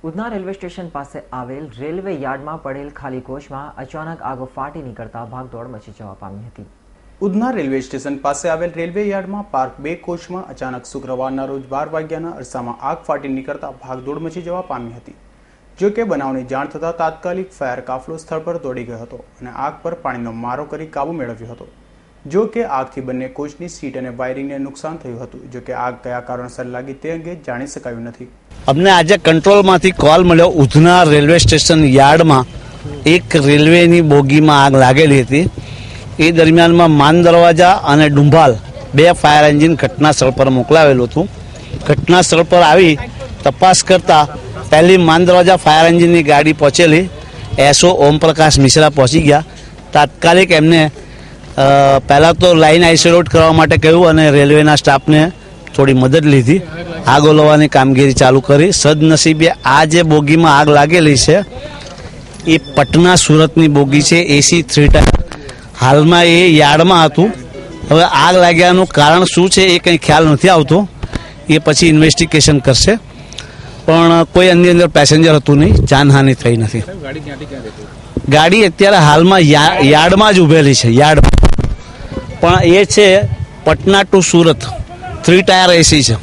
Udhna railway station પાસે આવેલ railway યાર્ડમાં પડેલ ખાલી કોચમાં અચાનક આગ ફાટી નીકળતા ભાગદોડ મચી જવા પામી હતી। ઉધના રેલવે સ્ટેશન પાસે આવેલ રેલવે યાર્ડમાં પાર્ક 2 કોચમાં અચાનક શુક્રવારના રોજ 12 વાગ્યાના અરસામાં આગ ફાટી નીકળતા ભાગદોડ મચી જવા પામી હતી। જો કે બનાવની જાણ થતાં તાત્કાલિક ફાયર કાફલો સ્થળ પર દોડી ગયો હતો અને આગ પર પાણીનો મારો કરી કાબુ મેળવ્યો હતો। જો કે આગથી બંને કોચની સીટ અને વાયરિંગને નુકસાન થયું હતું। જો કે આગ કયા કારણસર લાગી તે અંગે જાણી શકાયું નથી। અમને આજે કંટ્રોલમાંથી કોલ મળ્યો ઉધના રેલવે સ્ટેશન યાર્ડમાં એક રેલવેની બોગીમાં આગ લાગેલી હતી। એ દરમિયાનમાં માન દરવાજા અને ડુંભાલ 2 ફાયર એન્જિન ઘટના સ્થળ પર મોકલાવેલું હતું। ઘટના સ્થળ પર આવી તપાસ કરતા પહેલી માન દરવાજા ફાયર એન્જિનની ગાડી પહોંચેલી એસઓ ઓમપ્રકાશ મિશ્રા પહોંચી ગયા। તાત્કાલિક એમને પહેલાં તો લાઇન આઇસોલેટ કરવા માટે કહ્યું અને રેલવેના સ્ટાફને થોડી મદદ લીધી। આગ ઓલવવાની કામગીરી ચાલુ કરી। સદનસીબે આ જે બોગીમાં આગ લાગેલી છે એ પટના સુરતની બોગી છે, એસી 3 ટાયર। હાલમાં એ યાર્ડમાં હતું। હવે આગ લાગ્યાનું કારણ શું છે એ કંઈ ખ્યાલ નથી આવતો, એ પછી ઇન્વેસ્ટિગેશન કરશે। પણ કોઈ અંદર પેસેન્જર હતું નહીં, જાનહાનિ થઈ નથી। ગાડી અત્યારે હાલમાં યાર્ડમાં જ ઊભેલી છે, યાર્ડમાં, પણ એ છે Patna to Surat 3 tier AC છે।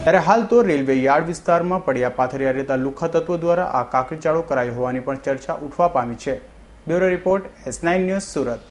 ત્યારે હાલ તો રેલવે યાર્ડ વિસ્તારમાં પડ્યા પાથરિયા રહેતા લુખ્ખા તત્વો દ્વારા આ કાકરીચાળો કરાયો હોવાની પણ ચર્ચા ઉઠવા પામી છે। Bureau report S9 news Surat.